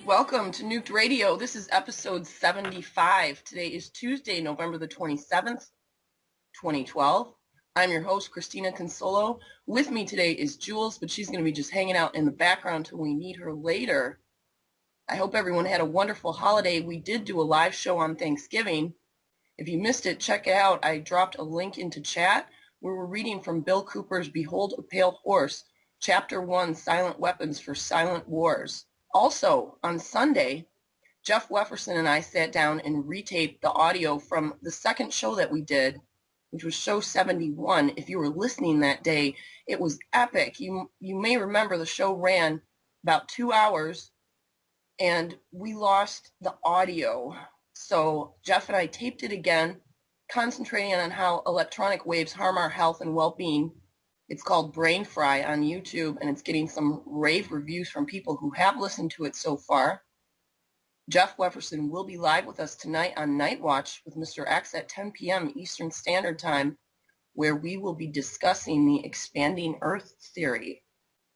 Welcome to Nuked Radio. This is episode 75. Today is Tuesday, November the 27th, 2012. I'm your host, Christina Consolo. With me today is Jules, but she's going to be just hanging out in the background till we need her later. I hope everyone had a wonderful holiday. We did do a live show on Thanksgiving. If you missed it, check it out. I dropped a link into chat where we're reading from Bill Cooper's Behold a Pale Horse, Chapter 1, Silent Weapons for Silent Wars. Also, on Sunday, Jeff Wefferson and I sat down and retaped the audio from the second show that we did, which was show 71. If you were listening that day, it was epic. You may remember the show ran about 2 hours, and we lost the audio. So Jeff and I taped it again, concentrating on how electronic waves harm our health and well-being. It's called Brain Fry on YouTube, and it's getting some rave reviews from people who have listened to it so far. Jeff Wefferson will be live with us tonight on Night Watch with Mr. X at 10 p.m. Eastern Standard Time, where we will be discussing the expanding Earth theory.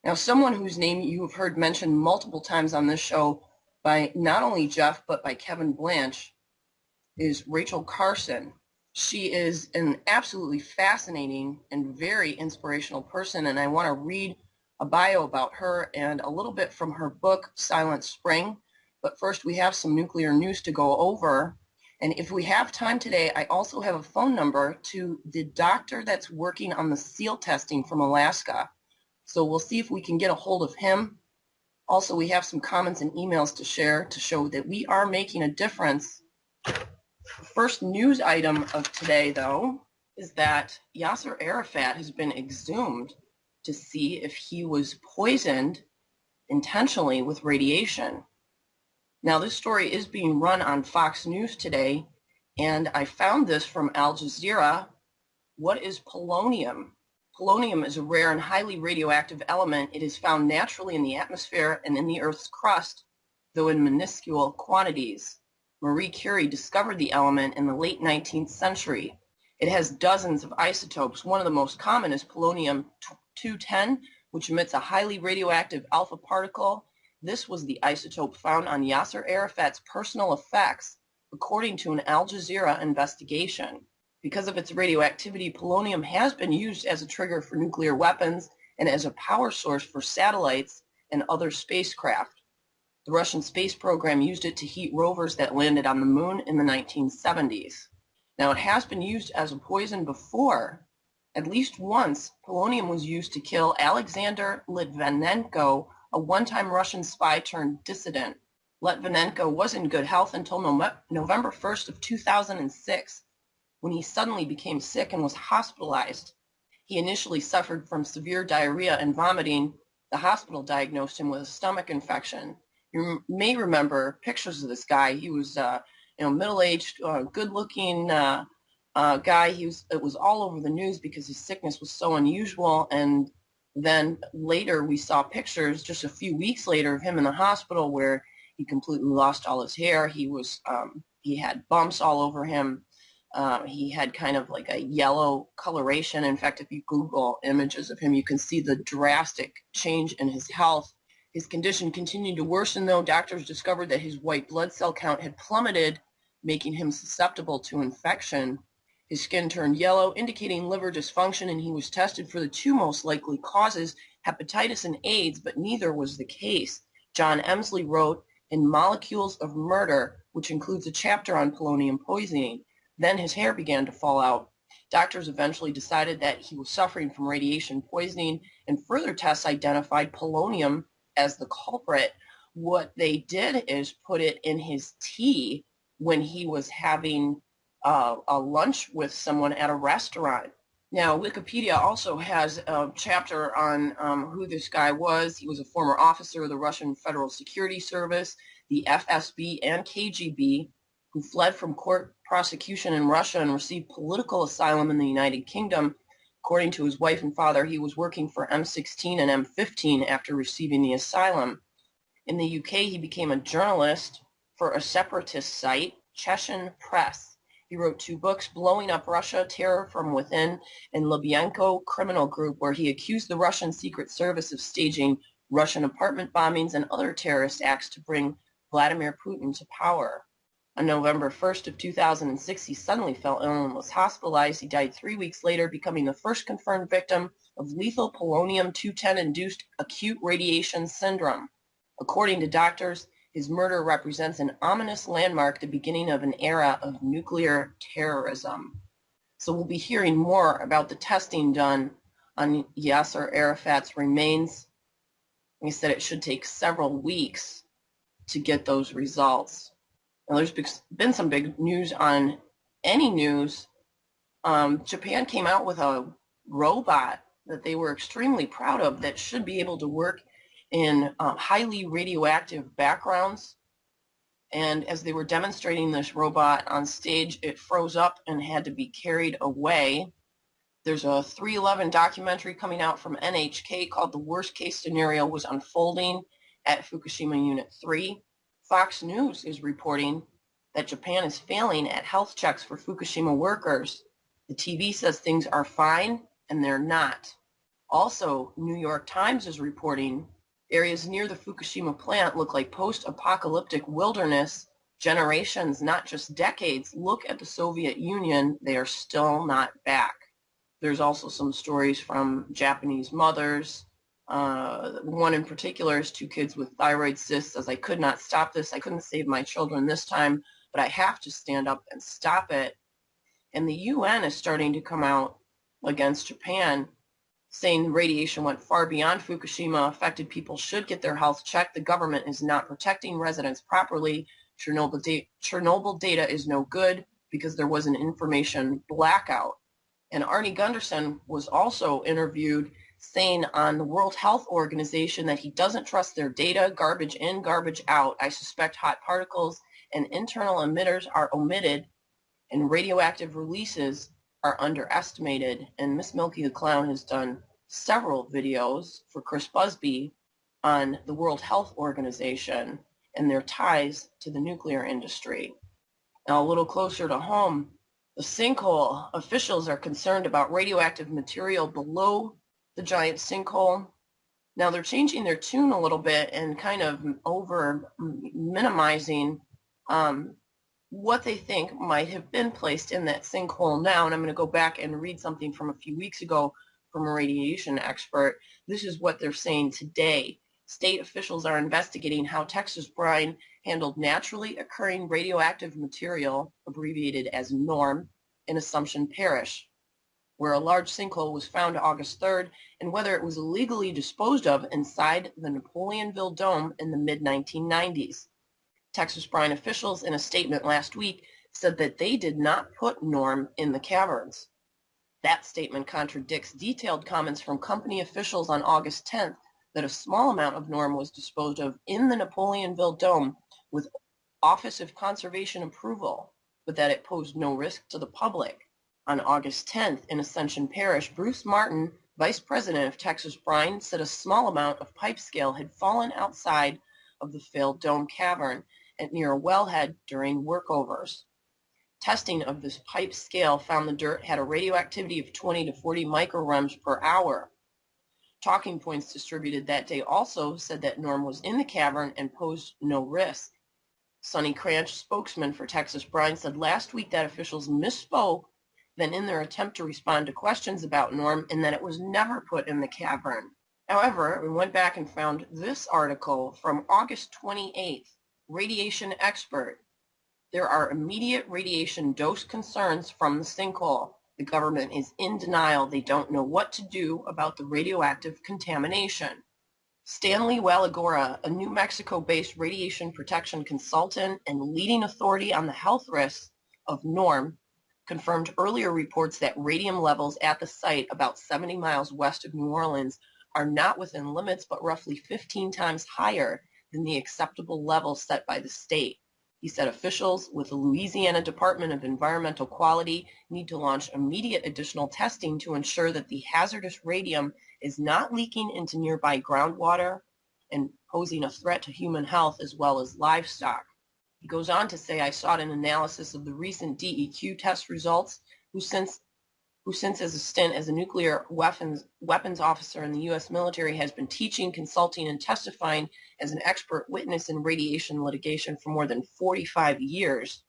Now, someone whose name you have heard mentioned multiple times on this show by not only Jeff, but by Kevin Blanche, is Rachel Carson. She is an absolutely fascinating and very inspirational person, and I want to read a bio about her and a little bit from her book, Silent Spring. But first, we have some nuclear news to go over. And if we have time today, I also have a phone number to the doctor that's working on the seal testing from Alaska. So we'll see if we can get a hold of him. Also, we have some comments and emails to share to show that we are making a difference. The first news item of today, though, is that Yasser Arafat has been exhumed to see if he was poisoned intentionally with radiation. Now, this story is being run on Fox News today, and I found this from Al Jazeera. What is polonium? Polonium is a rare and highly radioactive element. It is found naturally in the atmosphere and in the Earth's crust, though in minuscule quantities. Marie Curie discovered the element in the late 19th century. It has dozens of isotopes. One of the most common is polonium-210, which emits a highly radioactive alpha particle. This was the isotope found on Yasser Arafat's personal effects, according to an Al Jazeera investigation. Because of its radioactivity, polonium has been used as a trigger for nuclear weapons and as a power source for satellites and other spacecraft. The Russian space program used it to heat rovers that landed on the moon in the 1970s. Now, it has been used as a poison before. At least once, polonium was used to kill Alexander Litvinenko, a one-time Russian spy turned dissident. Litvinenko was in good health until November 1st of 2006, when he suddenly became sick and was hospitalized. He initially suffered from severe diarrhea and vomiting. The hospital diagnosed him with a stomach infection. You may remember pictures of this guy. He was, middle-aged, good-looking guy. It was all over the news because his sickness was so unusual. And then later we saw pictures just a few weeks later of him in the hospital where he completely lost all his hair. He had bumps all over him. He had kind of like a yellow coloration. In fact, if you Google images of him, you can see the drastic change in his health. His condition continued to worsen, though. Doctors discovered that his white blood cell count had plummeted, making him susceptible to infection. His skin turned yellow, indicating liver dysfunction, and he was tested for the two most likely causes, hepatitis and AIDS, but neither was the case. John Emsley wrote in Molecules of Murder, which includes a chapter on polonium poisoning. Then his hair began to fall out. Doctors eventually decided that he was suffering from radiation poisoning, and further tests identified polonium as the culprit. What they did is put it in his tea when he was having a lunch with someone at a restaurant. Now, Wikipedia also has a chapter on who this guy was. He was a former officer of the Russian Federal Security Service, the FSB, and KGB, who fled from court prosecution in Russia and received political asylum in the United Kingdom. According to his wife and father, he was working for M16 and M15 after receiving the asylum. In the UK, he became a journalist for a separatist site, Chechen Press. He wrote 2 books, Blowing Up Russia, Terror from Within, and Lubyanka Criminal Group, where he accused the Russian Secret Service of staging Russian apartment bombings and other terrorist acts to bring Vladimir Putin to power. On November 1st of 2006, he suddenly fell ill and was hospitalized. He died 3 weeks later, becoming the first confirmed victim of lethal polonium-210-induced acute radiation syndrome. According to doctors, his murder represents an ominous landmark, the beginning of an era of nuclear terrorism. So we'll be hearing more about the testing done on Yasser Arafat's remains. Like I said, it should take several weeks to get those results. Now, there's been some big news on any news. Japan came out with a robot that they were extremely proud of that should be able to work in highly radioactive backgrounds. And as they were demonstrating this robot on stage, it froze up and had to be carried away. There's a 311 documentary coming out from NHK called The Worst Case Scenario Was Unfolding at Fukushima Unit 3. Fox News is reporting that Japan is failing at health checks for Fukushima workers. The TV says things are fine, and they're not. Also, New York Times is reporting areas near the Fukushima plant look like post-apocalyptic wilderness. Generations, not just decades. Look at the Soviet Union. They are still not back. There's also some stories from Japanese mothers. One in particular is 2 kids with thyroid cysts. Says, I could not stop this. I couldn't save my children this time, but I have to stand up and stop it. And the UN is starting to come out against Japan, saying radiation went far beyond Fukushima. Affected people should get their health checked. The government is not protecting residents properly. Chernobyl data is no good because there was an information blackout. And Arnie Gunderson was also interviewed saying on the World Health Organization that he doesn't trust their data, garbage in, garbage out. I suspect hot particles and internal emitters are omitted and radioactive releases are underestimated. And Miss Milky the Clown has done several videos for Chris Busby on the World Health Organization and their ties to the nuclear industry. Now, a little closer to home, the sinkhole. Officials are concerned about radioactive material below the giant sinkhole. Now, they're changing their tune a little bit and kind of minimizing what they think might have been placed in that sinkhole now. And I'm going to go back and read something from a few weeks ago from a radiation expert. This is what they're saying today. State officials are investigating how Texas brine handled naturally occurring radioactive material, abbreviated as NORM, in Assumption Parish, where a large sinkhole was found August 3rd, and whether it was illegally disposed of inside the Napoleonville Dome in the mid-1990s. Texas brine officials, in a statement last week, said that they did not put NORM in the caverns. That statement contradicts detailed comments from company officials on August 10th that a small amount of NORM was disposed of in the Napoleonville Dome with Office of Conservation approval, but that it posed no risk to the public. On August 10th, in Ascension Parish, Bruce Martin, vice president of Texas Brine, said a small amount of pipe scale had fallen outside of the failed dome cavern and near a wellhead during workovers. Testing of this pipe scale found the dirt had a radioactivity of 20 to 40 micrograms per hour. talking points distributed that day also said that Norm was in the cavern and posed no risk. Sonny Cranch, spokesman for Texas Brine, said last week that officials misspoke then in their attempt to respond to questions about Norm, and that it was never put in the cavern. However, we went back and found this article from August 28th, Radiation Expert. There are immediate radiation dose concerns from the sinkhole. The government is in denial. They don't know what to do about the radioactive contamination. Stanley Walagora, a New Mexico-based radiation protection consultant and leading authority on the health risks of Norm, confirmed earlier reports that radium levels at the site about 70 miles west of New Orleans are not within limits but roughly 15 times higher than the acceptable level set by the state. He said officials with the Louisiana Department of Environmental Quality need to launch immediate additional testing to ensure that the hazardous radium is not leaking into nearby groundwater and posing a threat to human health as well as livestock. He goes on to say, I sought an analysis of the recent DEQ test results, who since as a stint as a nuclear weapons officer in the U.S. military has been teaching, consulting, and testifying as an expert witness in radiation litigation for more than 45 years.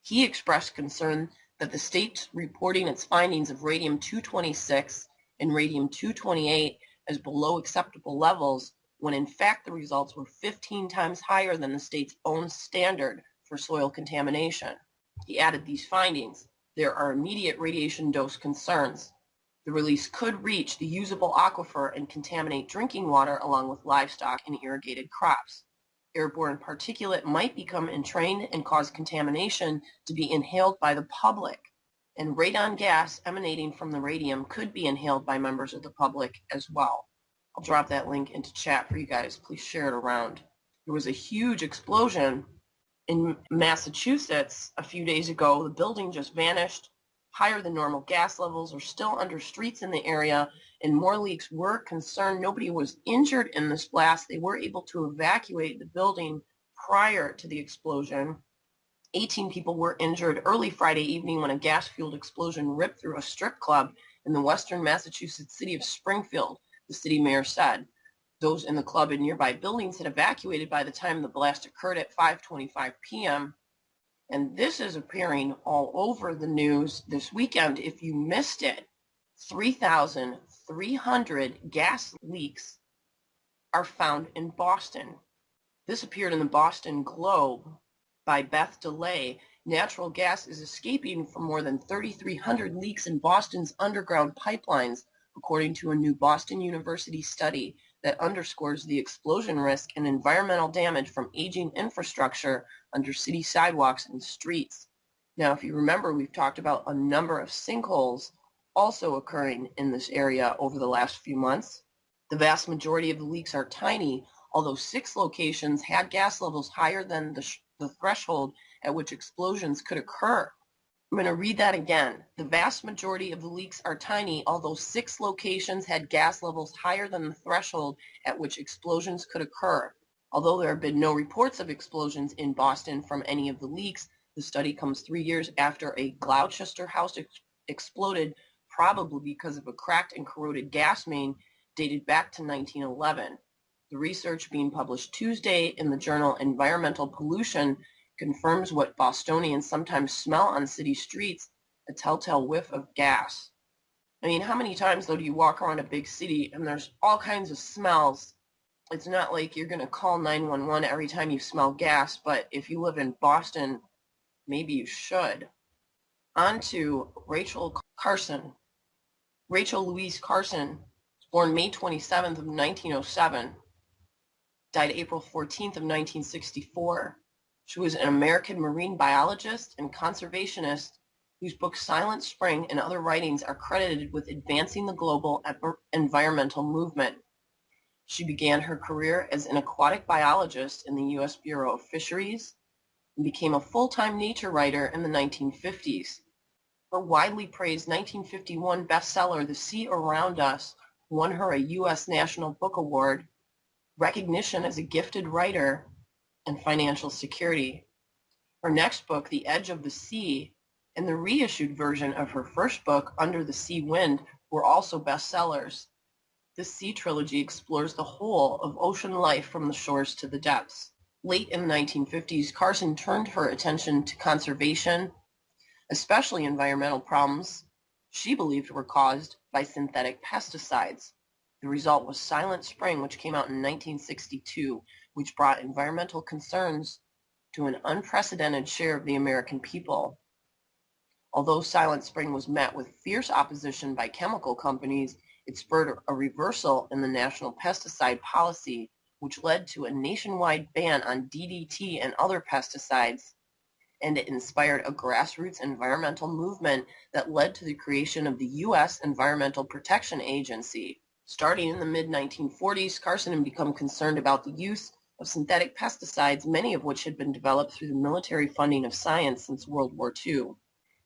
He expressed concern that the state reporting its findings of radium-226 and radium-228 as below acceptable levels, when in fact the results were 15 times higher than the state's own standard for soil contamination. He added these findings. There are immediate radiation dose concerns. The release could reach the usable aquifer and contaminate drinking water along with livestock and irrigated crops. Airborne particulate might become entrained and cause contamination to be inhaled by the public. And radon gas emanating from the radium could be inhaled by members of the public as well. I'll drop that link into chat for you guys. Please share it around. There was a huge explosion in Massachusetts a few days ago. The building just vanished. Higher than normal gas levels are still under streets in the area, and more leaks were concerned. Nobody was injured in this blast. They were able to evacuate the building prior to the explosion. 18 people were injured early Friday evening when a gas-fueled explosion ripped through a strip club in the western Massachusetts city of Springfield, the city mayor said. Those in the club and nearby buildings had evacuated by the time the blast occurred at 5:25 p.m. And this is appearing all over the news this weekend. If you missed it, 3,300 gas leaks are found in Boston. This appeared in the Boston Globe by Beth DeLay. Natural gas is escaping from more than 3,300 leaks in Boston's underground pipelines, according to a new Boston University study that underscores the explosion risk and environmental damage from aging infrastructure under city sidewalks and streets. Now, if you remember, we've talked about a number of sinkholes also occurring in this area over the last few months. The vast majority of the leaks are tiny, although 6 locations had gas levels higher than the threshold at which explosions could occur. I'm going to read that again. The vast majority of the leaks are tiny, although 6 locations had gas levels higher than the threshold at which explosions could occur. Although there have been no reports of explosions in Boston from any of the leaks, the study comes 3 years after a Gloucester house exploded, probably because of a cracked and corroded gas main dated back to 1911. The research being published Tuesday in the journal Environmental Pollution confirms what Bostonians sometimes smell on city streets, a telltale whiff of gas. I mean, how many times, though, do you walk around a big city and there's all kinds of smells? It's not like you're going to call 911 every time you smell gas, but if you live in Boston, maybe you should. On to Rachel Carson. Rachel Louise Carson, born May 27th of 1907, died April 14th of 1964. She was an American marine biologist and conservationist whose book Silent Spring and other writings are credited with advancing the global environmental movement. She began her career as an aquatic biologist in the U.S. Bureau of Fisheries and became a full-time nature writer in the 1950s. Her widely praised 1951 bestseller, The Sea Around Us, won her a U.S. National Book Award, recognition as a gifted writer, and financial security. Her next book, The Edge of the Sea, and the reissued version of her first book, Under the Sea Wind, were also bestsellers. The Sea Trilogy explores the whole of ocean life from the shores to the depths. Late in the 1950s, Carson turned her attention to conservation, especially environmental problems she believed were caused by synthetic pesticides. The result was Silent Spring, which came out in 1962, which brought environmental concerns to an unprecedented share of the American people. Although Silent Spring was met with fierce opposition by chemical companies, it spurred a reversal in the national pesticide policy, which led to a nationwide ban on DDT and other pesticides, and it inspired a grassroots environmental movement that led to the creation of the U.S. Environmental Protection Agency. Starting in the mid-1940s, Carson had become concerned about the use of synthetic pesticides, many of which had been developed through the military funding of science since World War II.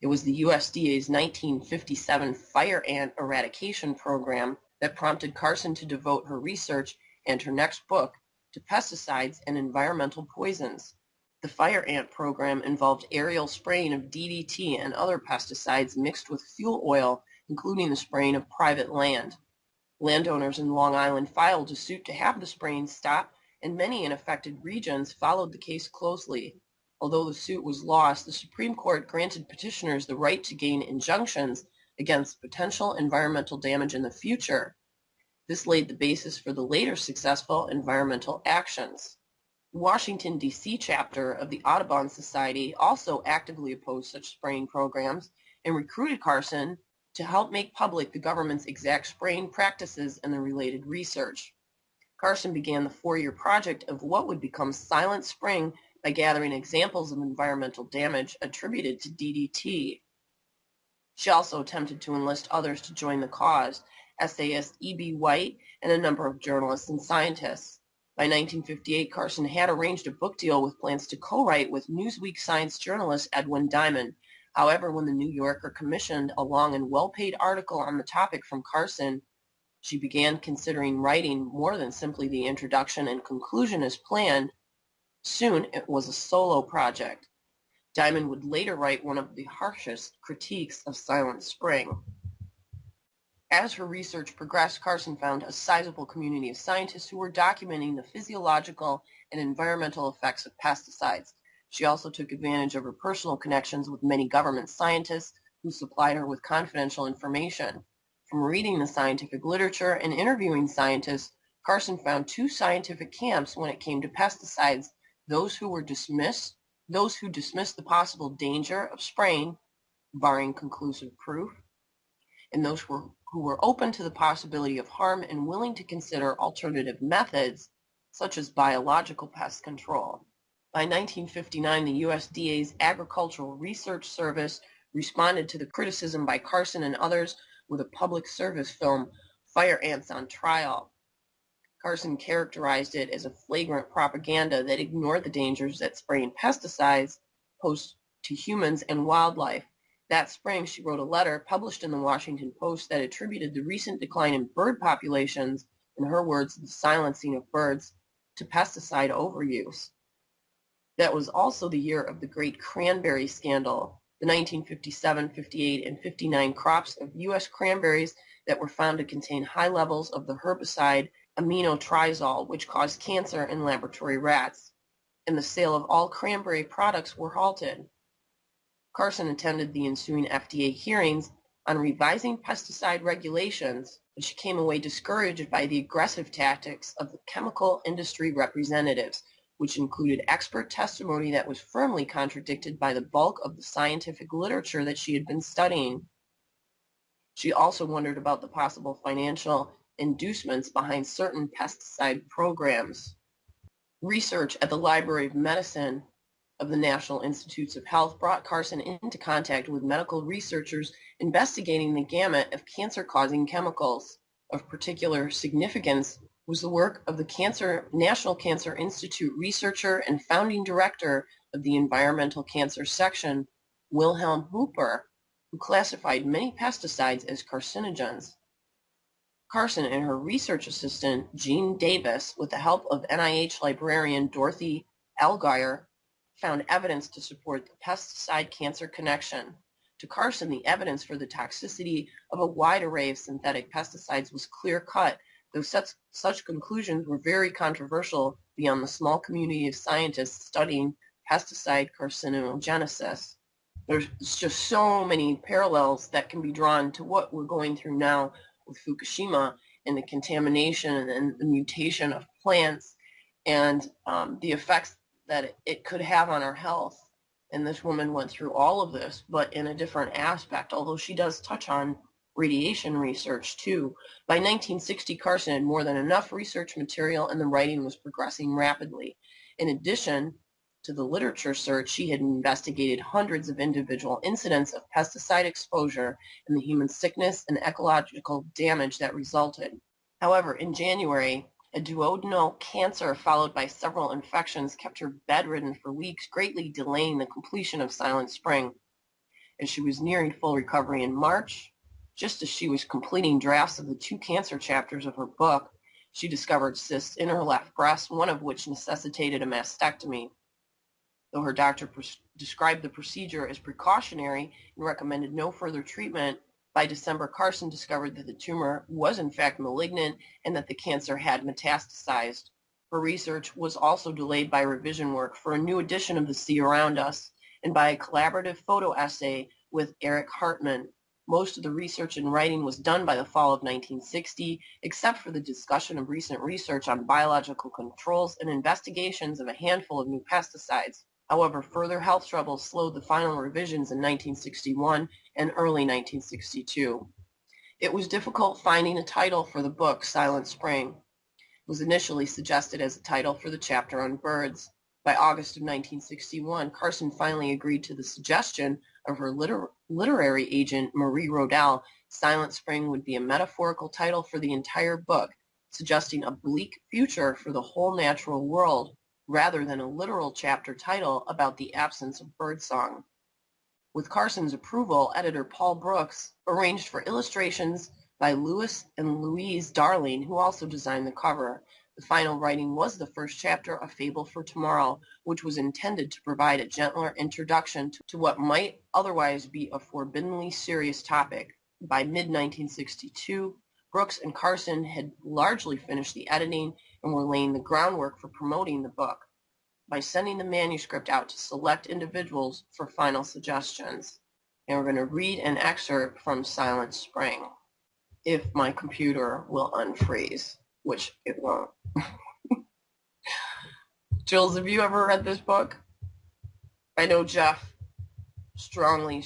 It was the USDA's 1957 fire ant eradication program that prompted Carson to devote her research and her next book to pesticides and environmental poisons. The fire ant program involved aerial spraying of DDT and other pesticides mixed with fuel oil, including the spraying of private land. Landowners in Long Island filed a suit to have the spraying stop, and many in affected regions followed the case closely. Although the suit was lost, the Supreme Court granted petitioners the right to gain injunctions against potential environmental damage in the future. This laid the basis for the later successful environmental actions. The Washington, D.C. chapter of the Audubon Society also actively opposed such spraying programs and recruited Carson to help make public the government's exact spraying practices and the related research. Carson began the 4-year project of what would become Silent Spring by gathering examples of environmental damage attributed to DDT. She also attempted to enlist others to join the cause, essayist E.B. White and a number of journalists and scientists. By 1958, Carson had arranged a book deal with plans to co-write with Newsweek science journalist Edwin Diamond. However, when the New Yorker commissioned a long and well-paid article on the topic from Carson, she began considering writing more than simply the introduction and conclusion as planned. Soon, it was a solo project. Diamond would later write one of the harshest critiques of Silent Spring. As her research progressed, Carson found a sizable community of scientists who were documenting the physiological and environmental effects of pesticides. She also took advantage of her personal connections with many government scientists who supplied her with confidential information. From reading the scientific literature and interviewing scientists, Carson found 2 scientific camps when it came to pesticides: those who dismissed the possible danger of spraying, barring conclusive proof, and those who were open to the possibility of harm and willing to consider alternative methods, such as biological pest control. By 1959, the USDA's Agricultural Research Service responded to the criticism by Carson and others with a public service film, Fire Ants on Trial. Carson characterized it as a flagrant propaganda that ignored the dangers that spraying pesticides posed to humans and wildlife. That spring, she wrote a letter published in the Washington Post that attributed the recent decline in bird populations, in her words, the silencing of birds, to pesticide overuse. That was also the year of the Great Cranberry Scandal, the 1957, 58, and 59 crops of U.S. cranberries that were found to contain high levels of the herbicide aminotrizol, which caused cancer in laboratory rats, and the sale of all cranberry products were halted. Carson attended the ensuing FDA hearings on revising pesticide regulations, but she came away discouraged by the aggressive tactics of the chemical industry representatives, which included expert testimony that was firmly contradicted by the bulk of the scientific literature that she had been studying. She also wondered about the possible financial inducements behind certain pesticide programs. Research at the Library of Medicine of the National Institutes of Health brought Carson into contact with medical researchers investigating the gamut of cancer-causing chemicals. Of particular significance was the work of the National Cancer Institute researcher and founding director of the Environmental Cancer Section, Wilhelm Hooper, who classified many pesticides as carcinogens. Carson and her research assistant, Jean Davis, with the help of NIH librarian Dorothy Allgaier, found evidence to support the pesticide-cancer connection. To Carson, the evidence for the toxicity of a wide array of synthetic pesticides was clear-cut. though such conclusions were very controversial beyond the small community of scientists studying pesticide carcinogenesis. There's just so many parallels that can be drawn to what we're going through now with Fukushima and the contamination and the mutation of plants and the effects that it could have on our health. And this woman went through all of this, but in a different aspect, although she does touch on radiation research too. By 1960, Carson had more than enough research material and the writing was progressing rapidly. In addition to the literature search, she had investigated hundreds of individual incidents of pesticide exposure and the human sickness and ecological damage that resulted. However, in January, a duodenal cancer followed by several infections kept her bedridden for weeks, greatly delaying the completion of Silent Spring. As she was nearing full recovery in March, just as she was completing drafts of the 2 cancer chapters of her book, she discovered cysts in her left breast, one of which necessitated a mastectomy. Though her doctor described the procedure as precautionary and recommended no further treatment, by December, Carson discovered that the tumor was in fact malignant and that the cancer had metastasized. Her research was also delayed by revision work for a new edition of The Sea Around Us and by a collaborative photo essay with Eric Hartman. Most of the research and writing was done by the fall of 1960, except for the discussion of recent research on biological controls and investigations of a handful of new pesticides. However, further health troubles slowed the final revisions in 1961 and early 1962. It was difficult finding a title for the book, Silent Spring. It was initially suggested as a title for the chapter on birds. By August of 1961, Carson finally agreed to the suggestion of her literary agent, Marie Rodell. Silent Spring would be a metaphorical title for the entire book, suggesting a bleak future for the whole natural world, rather than a literal chapter title about the absence of birdsong. With Carson's approval, editor Paul Brooks arranged for illustrations by Louis and Louise Darling, who also designed the cover. The final writing was the first chapter of Fable for Tomorrow, which was intended to provide a gentler introduction to what might otherwise be a forbiddenly serious topic. By mid-1962, Brooks and Carson had largely finished the editing and were laying the groundwork for promoting the book by sending the manuscript out to select individuals for final suggestions. And we're going to read an excerpt from Silent Spring, if my computer will unfreeze, which it won't. Jules, have you ever read this book? I know Jeff strongly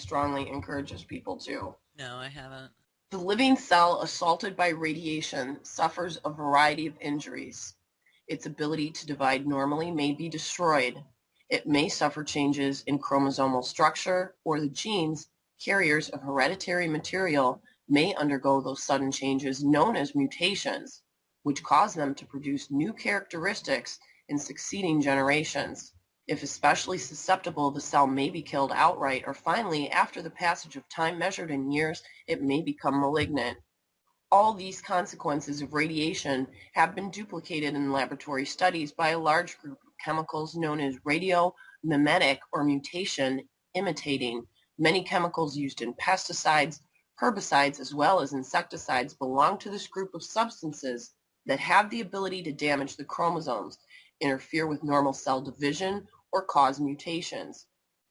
encourages people to. No, I haven't. The living cell assaulted by radiation suffers a variety of injuries. Its ability to divide normally may be destroyed. It may suffer changes in chromosomal structure, or the genes, carriers of hereditary material, may undergo those sudden changes known as mutations, which cause them to produce new characteristics in succeeding generations. If especially susceptible, the cell may be killed outright, or finally, after the passage of time measured in years, it may become malignant. All these consequences of radiation have been duplicated in laboratory studies by a large group of chemicals known as radiomimetic or mutation imitating. Many chemicals used in pesticides, herbicides, as well as insecticides belong to this group of substances that have the ability to damage the chromosomes, interfere with normal cell division, or cause mutations.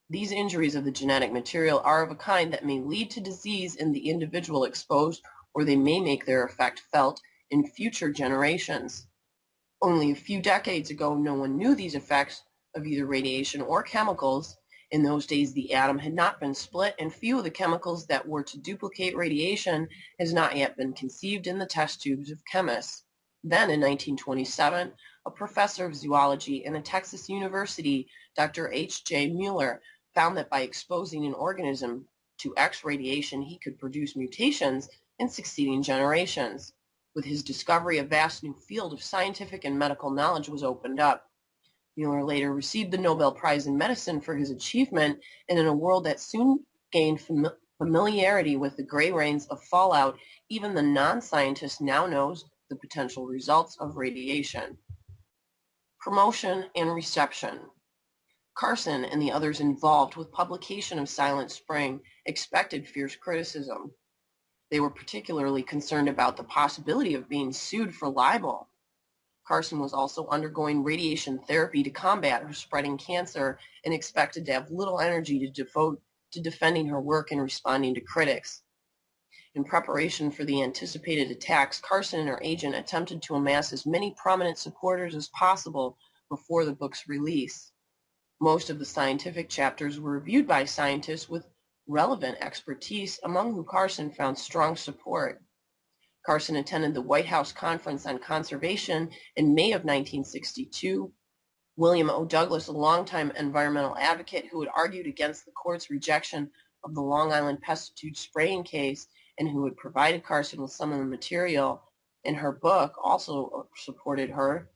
These injuries of the genetic material are of a kind that may lead to disease in the individual exposed, or they may make their effect felt in future generations. Only a few decades ago, no one knew these effects of either radiation or chemicals. In those days, the atom had not been split, and few of the chemicals that were to duplicate radiation has not yet been conceived in the test tubes of chemists. Then, in 1927, a professor of zoology in a Texas university, Dr. H.J. Mueller, found that by exposing an organism to X radiation, he could produce mutations in succeeding generations. With his discovery, a vast new field of scientific and medical knowledge was opened up. Mueller later received the Nobel Prize in Medicine for his achievement, and in a world that soon gained familiarity with the gray rains of fallout, even the non-scientist now knows the potential results of radiation. Promotion and reception. Carson and the others involved with publication of Silent Spring expected fierce criticism. They were particularly concerned about the possibility of being sued for libel. Carson was also undergoing radiation therapy to combat her spreading cancer and expected to have little energy to devote to defending her work and responding to critics. In preparation for the anticipated attacks, Carson and her agent attempted to amass as many prominent supporters as possible before the book's release. Most of the scientific chapters were reviewed by scientists with relevant expertise, among whom Carson found strong support. Carson attended the White House Conference on Conservation in May of 1962. William O. Douglas, a longtime environmental advocate who had argued against the court's rejection of the Long Island pesticide spraying case and who had provided Carson with some of the material in her book, also supported her.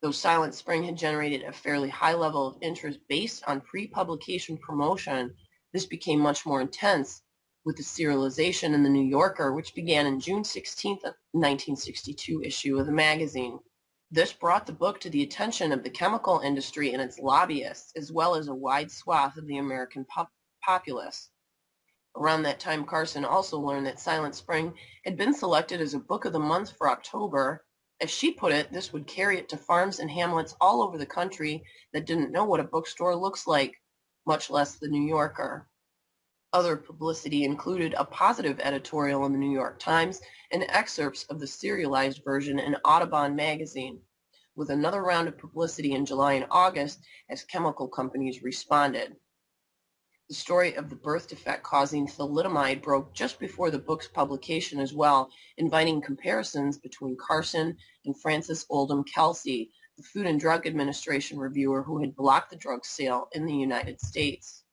Though Silent Spring had generated a fairly high level of interest based on pre-publication promotion, this became much more intense with the serialization in the New Yorker, which began in June 16, 1962 issue of the magazine. This brought the book to the attention of the chemical industry and its lobbyists, as well as a wide swath of the American populace. Around that time, Carson also learned that Silent Spring had been selected as a Book of the Month for October. As she put it, this would carry it to farms and hamlets all over the country that didn't know what a bookstore looks like, much less the New Yorker. Other publicity included a positive editorial in the New York Times and excerpts of the serialized version in Audubon magazine, with another round of publicity in July and August as chemical companies responded. The story of the birth defect causing thalidomide broke just before the book's publication as well, inviting comparisons between Carson and Frances Oldham Kelsey, the Food and Drug Administration reviewer who had blocked the drug's sale in the United States.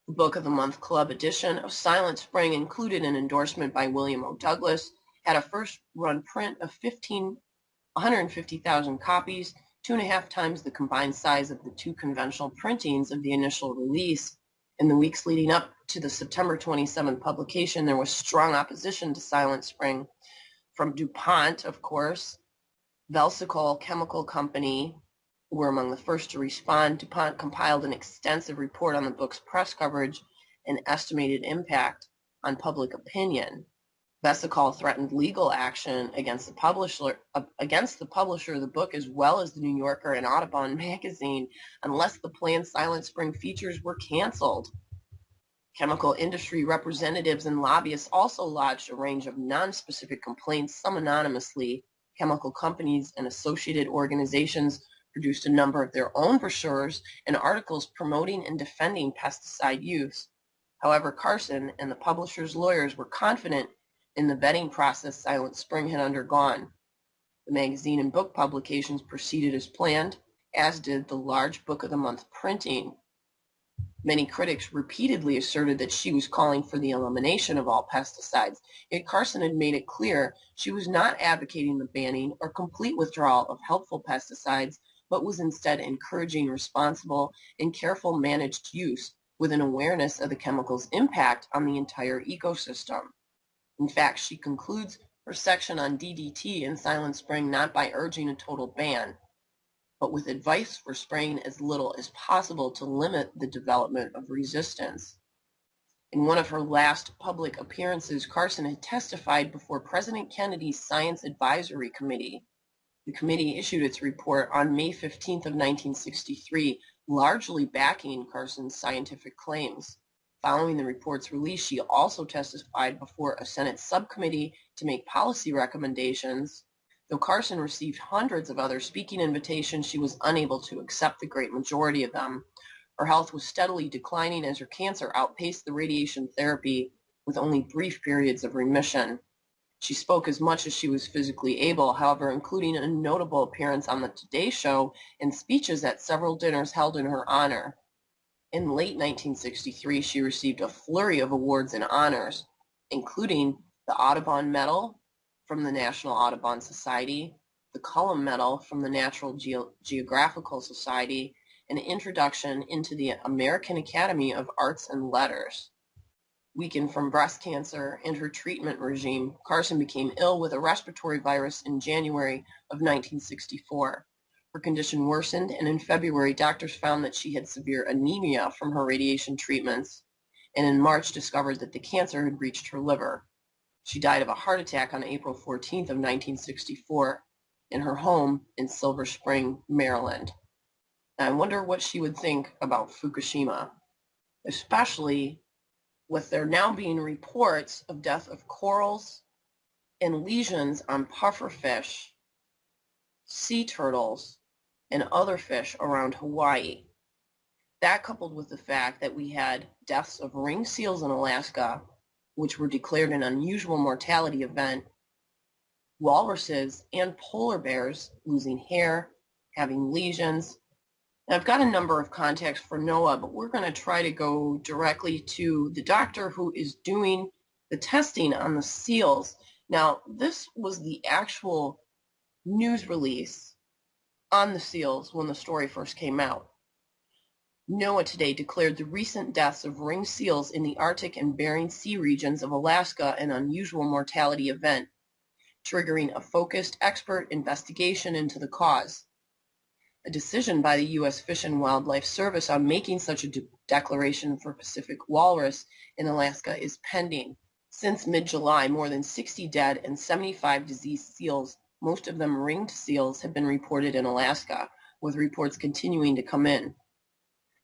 The Book of the Month Club edition of Silent Spring included an endorsement by William O. Douglas, had a first-run print of 150,000 copies, 2.5 times the combined size of the two conventional printings of the initial release. In the weeks leading up to the September 27th publication, there was strong opposition to Silent Spring from DuPont, of course. Velsicol Chemical Company were among the first to respond. DuPont compiled an extensive report on the book's press coverage and estimated impact on public opinion. Velsicol threatened legal action against the publisher of the book, as well as the New Yorker and Audubon magazine, unless the planned Silent Spring features were canceled. Chemical industry representatives and lobbyists also lodged a range of non-specific complaints, some anonymously. Chemical companies and associated organizations produced a number of their own brochures and articles promoting and defending pesticide use. However, Carson and the publisher's lawyers were confident in the vetting process Silent Spring had undergone. The magazine and book publications proceeded as planned, as did the large Book of the Month printing. Many critics repeatedly asserted that she was calling for the elimination of all pesticides, yet Carson had made it clear she was not advocating the banning or complete withdrawal of helpful pesticides, but was instead encouraging responsible and careful managed use with an awareness of the chemical's impact on the entire ecosystem. In fact, she concludes her section on DDT in Silent Spring not by urging a total ban, but with advice for spraying as little as possible to limit the development of resistance. In one of her last public appearances, Carson had testified before President Kennedy's Science Advisory Committee. The committee issued its report on May 15th of 1963, largely backing Carson's scientific claims. Following the report's release, she also testified before a Senate subcommittee to make policy recommendations. Though Carson received hundreds of other speaking invitations, she was unable to accept the great majority of them. Her health was steadily declining as her cancer outpaced the radiation therapy, with only brief periods of remission. She spoke as much as she was physically able, however, including a notable appearance on the Today Show and speeches at several dinners held in her honor. In late 1963, she received a flurry of awards and honors, including the Audubon Medal from the National Audubon Society, the Cullum Medal from the Natural Geographical Society, and an introduction into the American Academy of Arts and Letters. Weakened from breast cancer and her treatment regime, Carson became ill with a respiratory virus in January of 1964. Her condition worsened, and in February, doctors found that she had severe anemia from her radiation treatments, and in March discovered that the cancer had reached her liver. She died of a heart attack on April 14th of 1964 in her home in Silver Spring, Maryland. Now, I wonder what she would think about Fukushima, especially with there now being reports of death of corals and lesions on pufferfish, sea turtles, and other fish around Hawaii. That, coupled with the fact that we had deaths of ring seals in Alaska, which were declared an unusual mortality event, walruses and polar bears losing hair, having lesions. And I've got a number of contacts for NOAA, but we're going to try to go directly to the doctor who is doing the testing on the seals. Now, this was the actual news release on the seals when the story first came out. NOAA today declared the recent deaths of ring seals in the Arctic and Bering Sea regions of Alaska an unusual mortality event, triggering a focused expert investigation into the cause. A decision by the U.S. Fish and Wildlife Service on making such a declaration for Pacific walrus in Alaska is pending. Since mid-July, more than 60 dead and 75 diseased seals, most of them ringed seals, have been reported in Alaska, with reports continuing to come in.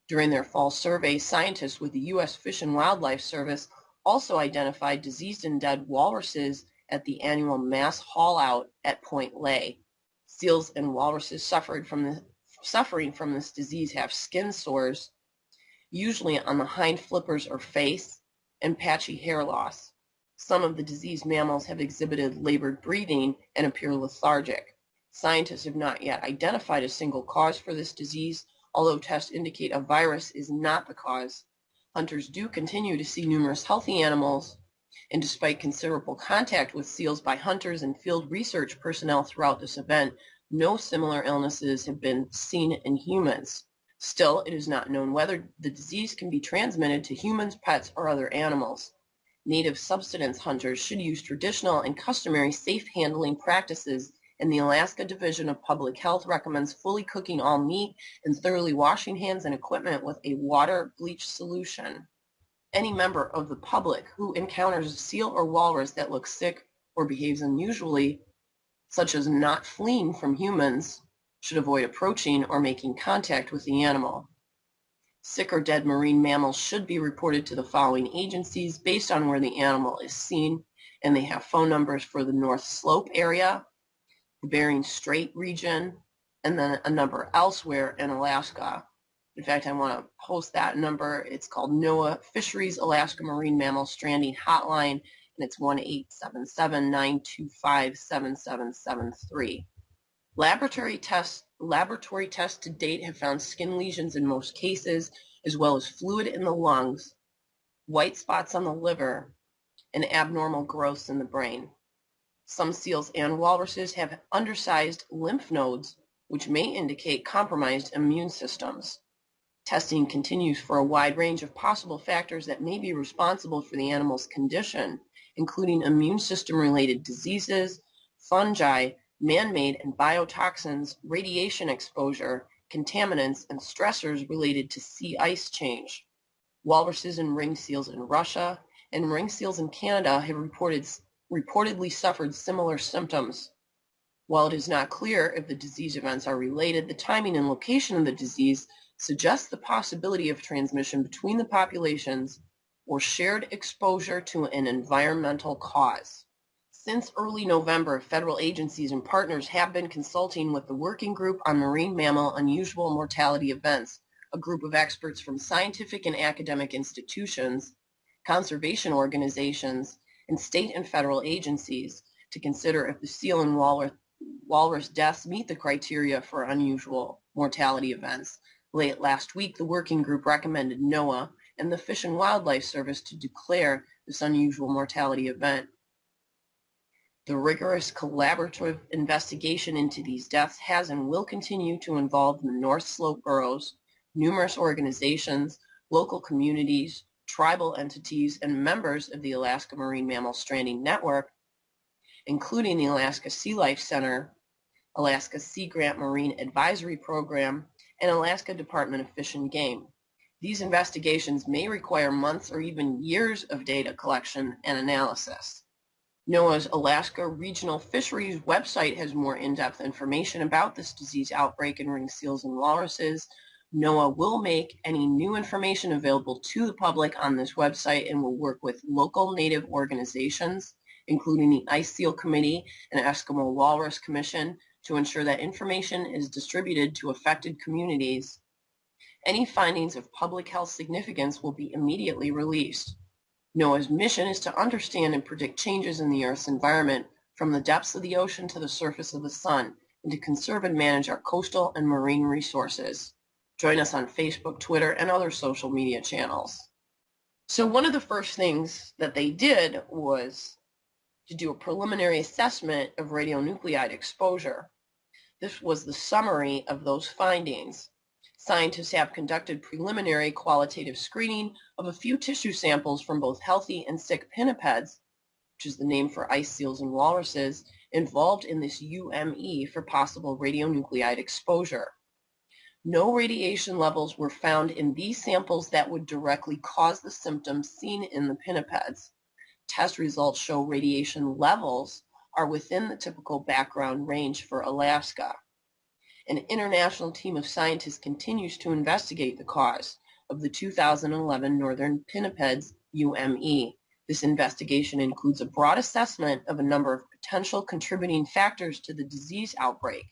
During their fall survey, scientists with the U.S. Fish and Wildlife Service also identified diseased and dead walruses at the annual mass haul-out at Point Lay. Seals and walruses suffering from this disease have skin sores, usually on the hind flippers or face, and patchy hair loss. Some of the diseased mammals have exhibited labored breathing and appear lethargic. Scientists have not yet identified a single cause for this disease, although tests indicate a virus is not the cause. Hunters do continue to see numerous healthy animals, and despite considerable contact with seals by hunters and field research personnel throughout this event, no similar illnesses have been seen in humans. Still, it is not known whether the disease can be transmitted to humans, pets, or other animals. Native subsistence hunters should use traditional and customary safe handling practices, and the Alaska Division of Public Health recommends fully cooking all meat and thoroughly washing hands and equipment with a water bleach solution. Any member of the public who encounters a seal or walrus that looks sick or behaves unusually, such as not fleeing from humans, should avoid approaching or making contact with the animal. Sick or dead marine mammals should be reported to the following agencies based on where the animal is seen, and they have phone numbers for the North Slope area, the Bering Strait region, and then a number elsewhere in Alaska. In fact, I want to post that number. It's called NOAA Fisheries Alaska Marine Mammal Stranding Hotline, and it's 1-877-925-7773. Laboratory tests to date have found skin lesions in most cases, as well as fluid in the lungs, white spots on the liver, and abnormal growths in the brain. Some seals and walruses have undersized lymph nodes, which may indicate compromised immune systems. Testing continues for a wide range of possible factors that may be responsible for the animal's condition, including immune system-related diseases, fungi, man-made and biotoxins, radiation exposure, contaminants, and stressors related to sea ice change. Walruses and ring seals in Russia and ring seals in Canada have reportedly suffered similar symptoms. While it is not clear if the disease events are related, the timing and location of the disease suggests the possibility of transmission between the populations or shared exposure to an environmental cause. Since early November, federal agencies and partners have been consulting with the Working Group on Marine Mammal Unusual Mortality Events, a group of experts from scientific and academic institutions, conservation organizations, and state and federal agencies to consider if the seal and walrus deaths meet the criteria for unusual mortality events. Late last week, the working group recommended NOAA and the Fish and Wildlife Service to declare this unusual mortality event. The rigorous collaborative investigation into these deaths has and will continue to involve the North Slope boroughs, numerous organizations, local communities, tribal entities, and members of the Alaska Marine Mammal Stranding Network, including the Alaska Sea Life Center, Alaska Sea Grant Marine Advisory Program, and Alaska Department of Fish and Game. These investigations may require months or even years of data collection and analysis. NOAA's Alaska Regional Fisheries website has more in-depth information about this disease outbreak in ring seals and walruses. NOAA will make any new information available to the public on this website and will work with local native organizations, including the Ice Seal Committee and Eskimo Walrus Commission, to ensure that information is distributed to affected communities. Any findings of public health significance will be immediately released. NOAA's mission is to understand and predict changes in the Earth's environment from the depths of the ocean to the surface of the sun, and to conserve and manage our coastal and marine resources. Join us on Facebook, Twitter, and other social media channels. So one of the first things that they did was to do a preliminary assessment of radionuclide exposure. This was the summary of those findings. Scientists have conducted preliminary qualitative screening of a few tissue samples from both healthy and sick pinnipeds, which is the name for ice seals and walruses, involved in this UME for possible radionuclide exposure. No radiation levels were found in these samples that would directly cause the symptoms seen in the pinnipeds. Test results show radiation levels are within the typical background range for Alaska. An international team of scientists continues to investigate the cause of the 2011 northern pinnipeds UME. This investigation includes a broad assessment of a number of potential contributing factors to the disease outbreak.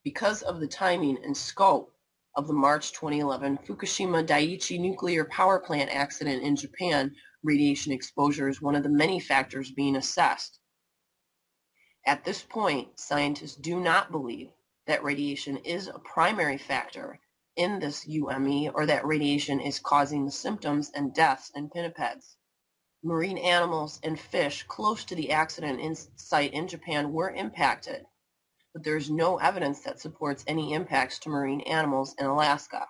Because of the timing and scope of the March 2011 Fukushima Daiichi nuclear power plant accident in Japan, radiation exposure is one of the many factors being assessed. At this point, scientists do not believe that radiation is a primary factor in this UME or that radiation is causing the symptoms and deaths in pinnipeds. Marine animals and fish close to the accident site in Japan were impacted, but there is no evidence that supports any impacts to marine animals in Alaska.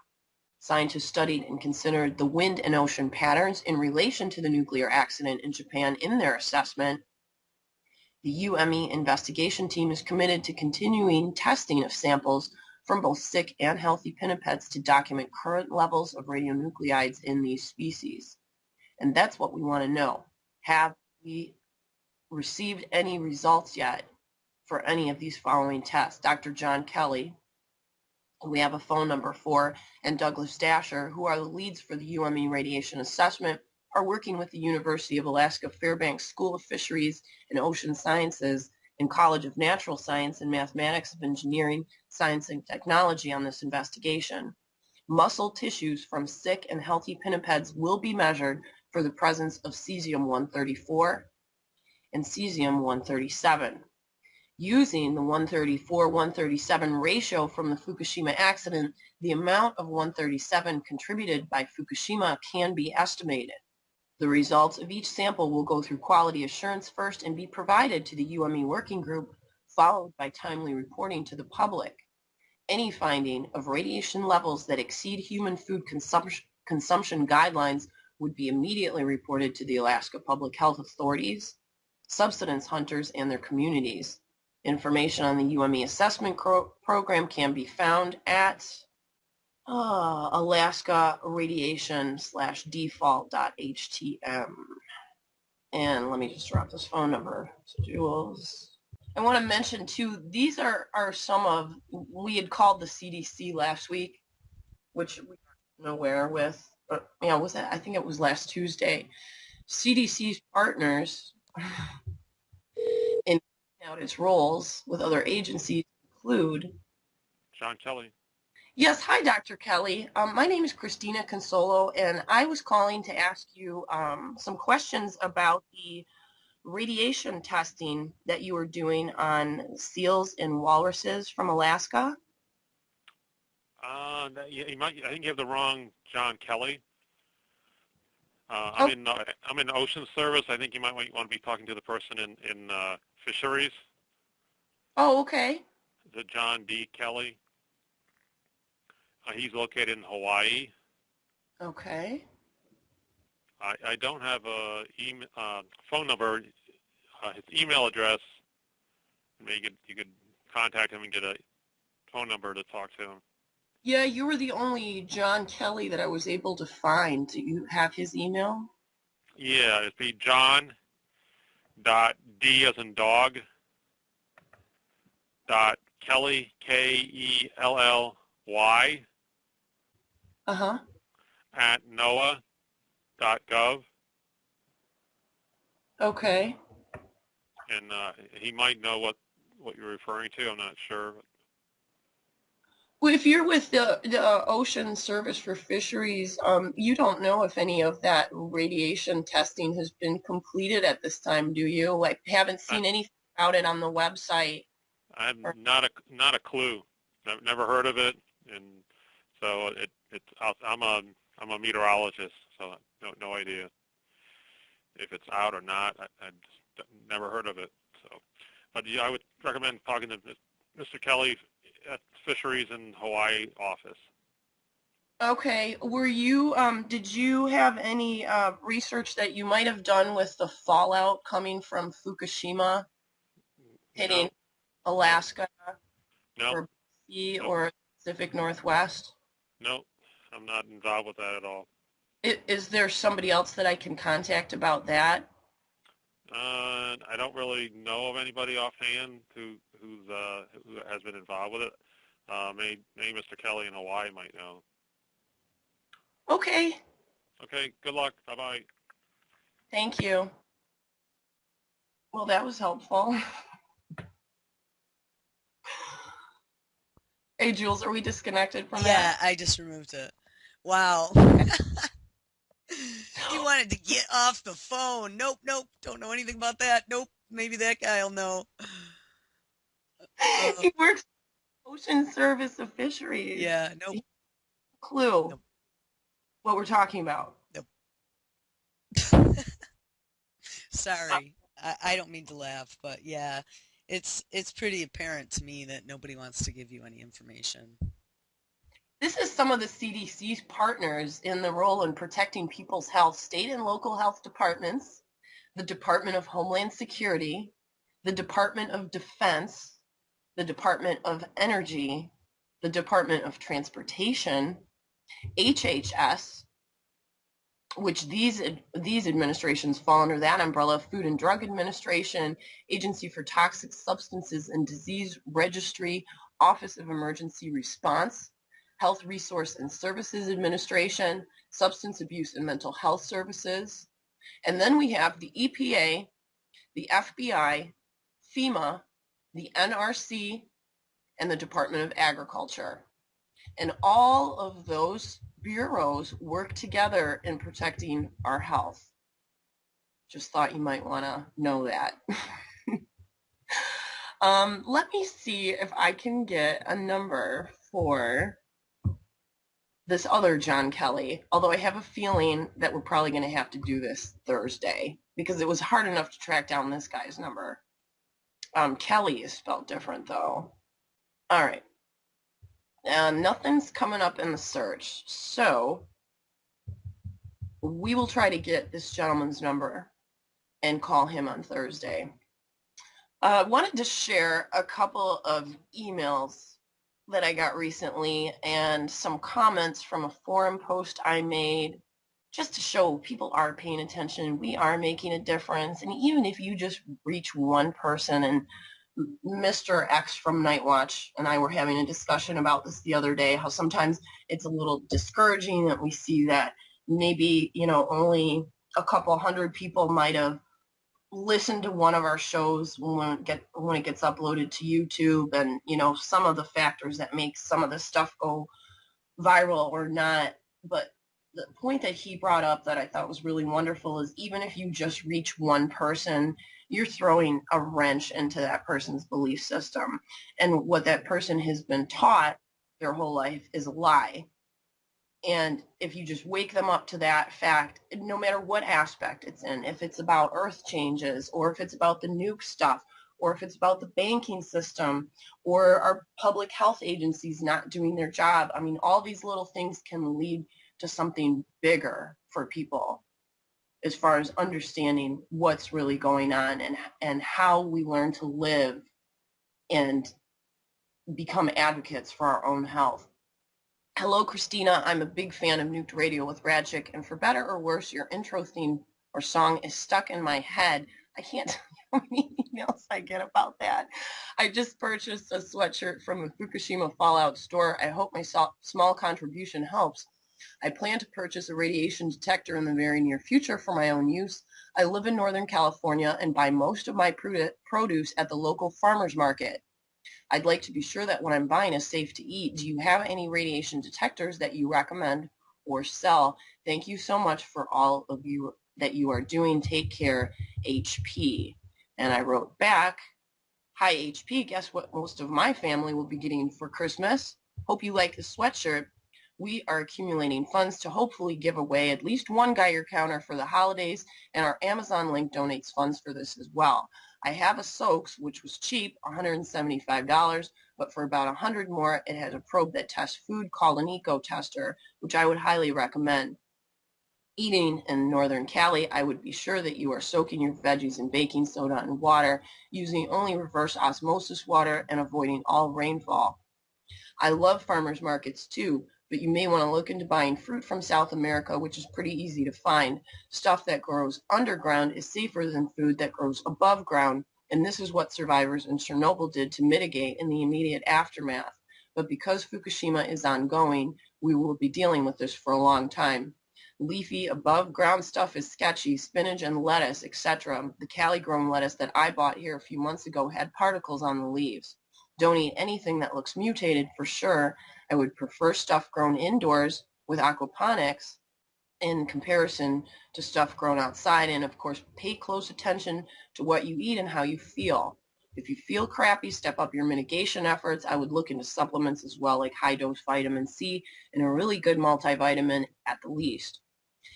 Scientists studied and considered the wind and ocean patterns in relation to the nuclear accident in Japan in their assessment. The UME investigation team is committed to continuing testing of samples from both sick and healthy pinnipeds to document current levels of radionuclides in these species. And that's what we want to know. Have we received any results yet for any of these following tests? Dr. John Kelly, who we have a phone number for, and Douglas Dasher, who are the leads for the UME radiation assessment, are working with the University of Alaska Fairbanks School of Fisheries and Ocean Sciences and College of Natural Science and Mathematics of Engineering, Science and Technology on this investigation. Muscle tissues from sick and healthy pinnipeds will be measured for the presence of cesium-134 and cesium-137. Using the 134-137 ratio from the Fukushima accident, the amount of 137 contributed by Fukushima can be estimated. The results of each sample will go through quality assurance first and be provided to the UME working group, followed by timely reporting to the public. Any finding of radiation levels that exceed human food consumption guidelines would be immediately reported to the Alaska Public Health Authorities, subsistence hunters, and their communities. Information on the UME assessment program can be found at Alaska radiation/default.htm. And let me just drop this phone number to Jules. I want to mention too, these are some of, we had called the CDC last week, which we weren't aware with, but was that, I think it was last Tuesday. CDC's partners in out its roles with other agencies include John Kelly. Yes, hi, Dr. Kelly. My name is Christina Consolo, and I was calling to ask you some questions about the radiation testing that you were doing on seals and walruses from Alaska. I think you have the wrong John Kelly. I'm in Ocean Service. I think you might want to be talking to the person in Fisheries. Oh, okay. The John D. Kelly. He's located in Hawaii. Okay. I don't have a phone number. His email address. Maybe you could contact him and get a phone number to talk to him. Yeah, you were the only John Kelly that I was able to find. Do you have his email? Yeah, it'd be John dot D as in dog, dot Kelly, Kelly, Uh-huh. at NOAA.gov. Okay. And he might know what you're referring to. I'm not sure. Well, if you're with the Ocean Service for Fisheries, you don't know if any of that radiation testing has been completed at this time, do you? I haven't seen anything about it on the website. I'm not a clue. I've never heard of it, and so I'm a meteorologist, so no idea if it's out or not. I just never heard of it. So, but yeah, I would recommend talking to Mr. Kelly at Fisheries in Hawaii office. Okay. Did you have any research that you might have done with the fallout coming from Fukushima hitting Alaska or BC or Pacific Northwest? No, I'm not involved with that at all. Is there somebody else that I can contact about that? I don't really know of anybody offhand who has been involved with it. Maybe Mr. Kelly in Hawaii might know. Okay. Okay, good luck. Bye-bye. Thank you. Well, that was helpful. Hey, Jules, are we disconnected from that? Yeah, I just removed it. Wow. He wanted to get off the phone. Nope, don't know anything about that. Nope, maybe that guy will know. He works for Ocean Service of Fisheries. Yeah, nope. No clue Nope. what we're talking about. Nope. Sorry, I don't mean to laugh, but yeah, it's pretty apparent to me that nobody wants to give you any information. This is some of the CDC's partners in the role in protecting people's health: state and local health departments, the Department of Homeland Security, the Department of Defense, the Department of Energy, the Department of Transportation, HHS, which these administrations fall under that umbrella, Food and Drug Administration, Agency for Toxic Substances and Disease Registry, Office of Emergency Response, Health Resource and Services Administration, Substance Abuse and Mental Health Services. And then we have the EPA, the FBI, FEMA, the NRC, and the Department of Agriculture. And all of those bureaus work together in protecting our health. Just thought you might want to know that. Let me see if I can get a number for this other John Kelly, although I have a feeling that we're probably going to have to do this Thursday because it was hard enough to track down this guy's number. Kelly is spelled different, though. All right. Nothing's coming up in the search, so we will try to get this gentleman's number and call him on Thursday. I wanted to share a couple of emails that I got recently and some comments from a forum post I made just to show people are paying attention. We are making a difference. And even if you just reach one person, and Mr. X from Night Watch and I were having a discussion about this the other day, how sometimes it's a little discouraging that we see that maybe, only a couple hundred people might have listened to one of our shows when it gets uploaded to YouTube, and some of the factors that make some of this stuff go viral or not. But the point that he brought up that I thought was really wonderful is even if you just reach one person, you're throwing a wrench into that person's belief system, and what that person has been taught their whole life is a lie. And if you just wake them up to that fact, no matter what aspect it's in, if it's about earth changes, or if it's about the nuke stuff, or if it's about the banking system, or our public health agencies not doing their job, I mean, all these little things can lead to something bigger for people as far as understanding what's really going on and how we learn to live and become advocates for our own health. Hello, Christina. I'm a big fan of Nuked Radio with Radchick, and for better or worse, your intro theme or song is stuck in my head. I can't tell how many emails I get about that. I just purchased a sweatshirt from the Fukushima Fallout store. I hope my small contribution helps. I plan to purchase a radiation detector in the very near future for my own use. I live in Northern California and buy most of my produce at the local farmers market. I'd like to be sure that what I'm buying is safe to eat. Do you have any radiation detectors that you recommend or sell? Thank you so much for all of you that you are doing. Take care, HP. And I wrote back, hi, HP. Guess what most of my family will be getting for Christmas? Hope you like the sweatshirt. We are accumulating funds to hopefully give away at least one Geiger counter for the holidays, and our Amazon link donates funds for this as well. I have a Soaks, which was cheap, $175, but for about $100 more, it has a probe that tests food called an eco tester, which I would highly recommend. Eating in Northern Cali, I would be sure that you are soaking your veggies in baking soda and water, using only reverse osmosis water and avoiding all rainfall. I love farmers markets too, but you may want to look into buying fruit from South America, which is pretty easy to find. Stuff that grows underground is safer than food that grows above ground, and this is what survivors in Chernobyl did to mitigate in the immediate aftermath. But because Fukushima is ongoing, we will be dealing with this for a long time. Leafy above ground stuff is sketchy, spinach and lettuce, etc. The Cali-grown lettuce that I bought here a few months ago had particles on the leaves. Don't eat anything that looks mutated for sure. I would prefer stuff grown indoors with aquaponics in comparison to stuff grown outside. And of course, pay close attention to what you eat and how you feel. If you feel crappy, step up your mitigation efforts. I would look into supplements as well, like high-dose vitamin C and a really good multivitamin at the least.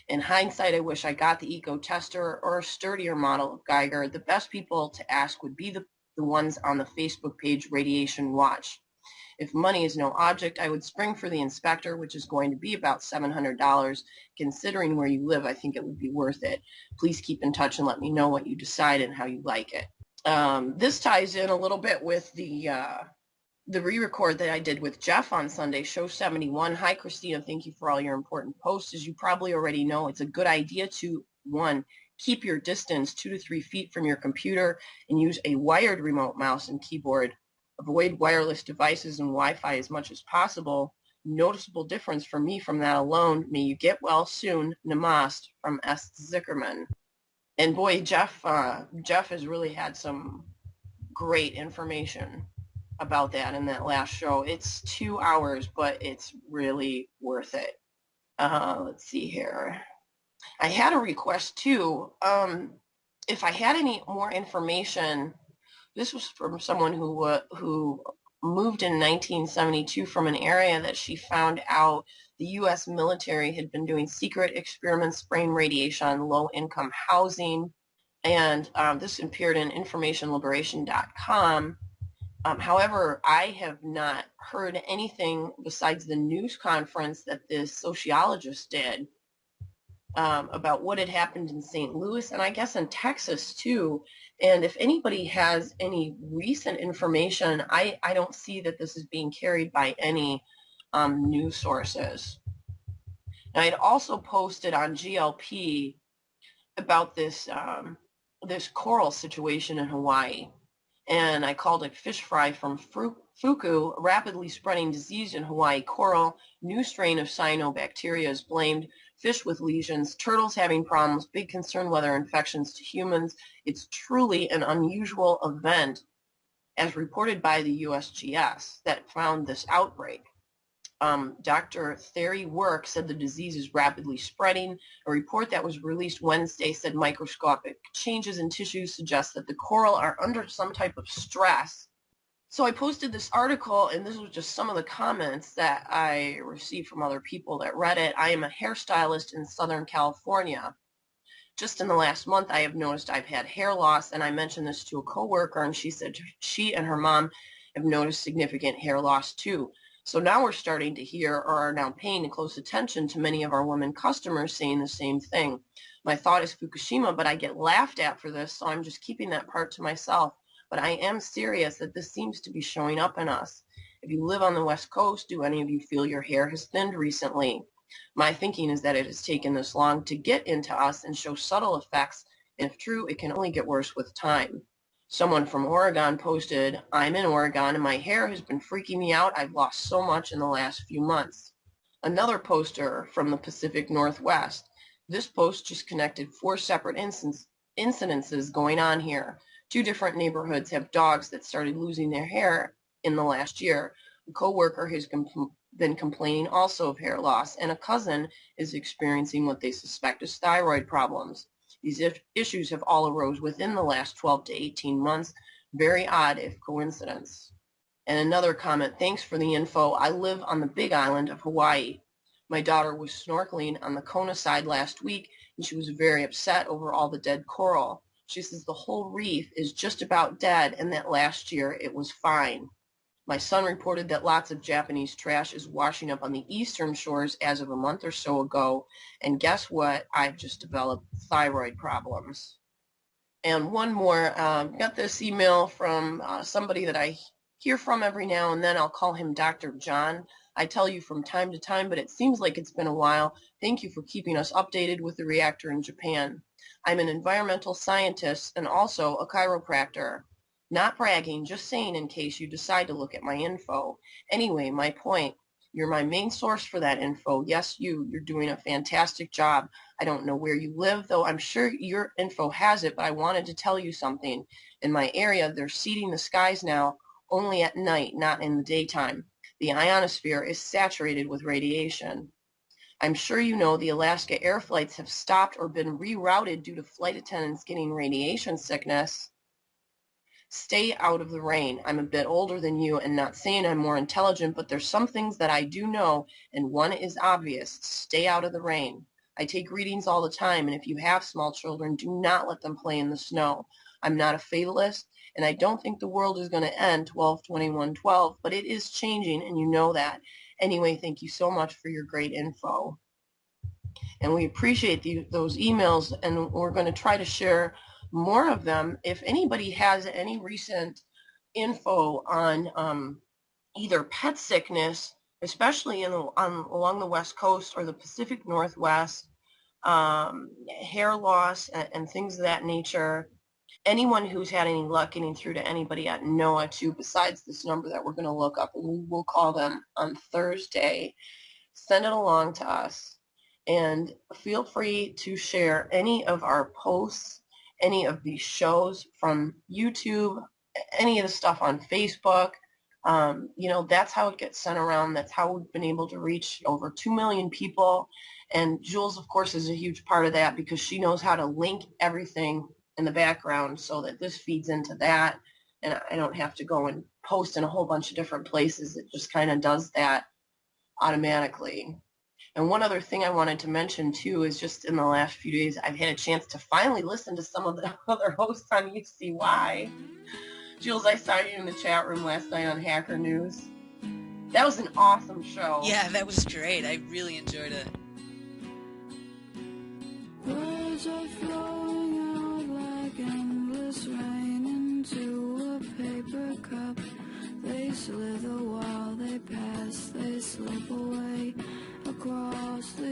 In hindsight, I wish I got the eco tester or a sturdier model of Geiger. The best people to ask would be the ones on the Facebook page Radiation Watch. If money is no object, I would spring for the inspector, which is going to be about $700. Considering where you live, I think it would be worth it. Please keep in touch and let me know what you decide and how you like it. This ties in a little bit with the re-record that I did with Jeff on Sunday, show 71. Hi, Christina. Thank you for all your important posts. As you probably already know, it's a good idea to, one, keep your distance 2 to 3 feet from your computer and use a wired remote mouse and keyboard. Avoid wireless devices and Wi-Fi as much as possible. Noticeable difference for me from that alone. May you get well soon. Namaste from S. Zickerman. And boy, Jeff has really had some great information about that in that last show. It's 2 hours, but it's really worth it. Let's see here. I had a request too. If I had any more information, this was from someone who moved in 1972 from an area that she found out the U.S. military had been doing secret experiments spraying radiation on low-income housing, and this appeared in informationliberation.com. However, I have not heard anything besides the news conference that this sociologist did about what had happened in St. Louis and I guess in Texas too. And if anybody has any recent information, I don't see that this is being carried by any news sources. And I'd also posted on GLP about this this coral situation in Hawaii. And I called it fish fry from Fuku, rapidly spreading disease in Hawaii coral. New strain of cyanobacteria is blamed. Fish with lesions, turtles having problems, big concern whether infections to humans. It's truly an unusual event, as reported by the USGS, that found this outbreak. Dr. Thierry Work said the disease is rapidly spreading. A report that was released Wednesday said microscopic changes in tissues suggest that the coral are under some type of stress. So I posted this article, and this was just some of the comments that I received from other people that read it. I am a hairstylist in Southern California. Just in the last month, I have noticed I've had hair loss, and I mentioned this to a coworker, and she said she and her mom have noticed significant hair loss too. So now we're starting to hear, or are now paying close attention to many of our women customers saying the same thing. My thought is Fukushima, but I get laughed at for this, so I'm just keeping that part to myself. But I am serious that this seems to be showing up in us. If you live on the West Coast, do any of you feel your hair has thinned recently? My thinking is that it has taken this long to get into us and show subtle effects And if true, it can only get worse with time. Someone from Oregon posted, I'm in Oregon and my hair has been freaking me out. I've lost so much in the last few months. Another poster from the Pacific Northwest. This post just connected 4 separate incidences going on here. 2 different neighborhoods have dogs that started losing their hair in the last year. A coworker has been complaining also of hair loss, and a cousin is experiencing what they suspect is thyroid problems. These issues have all arose within the last 12 to 18 months. Very odd if coincidence. And another comment, thanks for the info. I live on the Big Island of Hawaii. My daughter was snorkeling on the Kona side last week, and she was very upset over all the dead coral. She says the whole reef is just about dead, and that last year it was fine. My son reported that lots of Japanese trash is washing up on the eastern shores as of a month or so ago. And guess what? I've just developed thyroid problems. And one more, got this email from somebody that I hear from every now and then. I'll call him Dr. John. I tell you from time to time, but it seems like it's been a while. Thank you for keeping us updated with the reactor in Japan. I'm an environmental scientist and also a chiropractor. Not bragging, just saying in case you decide to look at my info. Anyway, my point, you're my main source for that info. Yes, you're doing a fantastic job. I don't know where you live, though I'm sure your info has it, but I wanted to tell you something. In my area, they're seeding the skies now only at night, not in the daytime. The ionosphere is saturated with radiation. I'm sure you know the Alaska air flights have stopped or been rerouted due to flight attendants getting radiation sickness. Stay out of the rain. I'm a bit older than you and not saying I'm more intelligent, but there's some things that I do know, and one is obvious. Stay out of the rain. I take readings all the time, and if you have small children, do not let them play in the snow. I'm not a fatalist, and I don't think the world is going to end 12/21/12, but it is changing, and you know that. Anyway, thank you so much for your great info. And we appreciate those emails, and we're going to try to share more of them. If anybody has any recent info on either pet sickness, especially along the West Coast or the Pacific Northwest, hair loss and things of that nature, anyone who's had any luck getting through to anybody at NOAA too, besides this number that we're going to look up, and we will call them on Thursday, send it along to us. And feel free to share any of our posts, any of these shows from YouTube, any of the stuff on Facebook. That's how it gets sent around. That's how we've been able to reach over 2 million people. And Jules, of course, is a huge part of that because she knows how to link everything in the background so that this feeds into that. And I don't have to go and post in a whole bunch of different places. It just kind of does that automatically. And one other thing I wanted to mention, too, is just in the last few days, I've had a chance to finally listen to some of the other hosts on UCY. Jules, I saw you in the chat room last night on Hacker News. That was an awesome show. Yeah, that was great. I really enjoyed it. Words are flowing out like endless rain into a paper cup. They slither while they pass, they slip away across the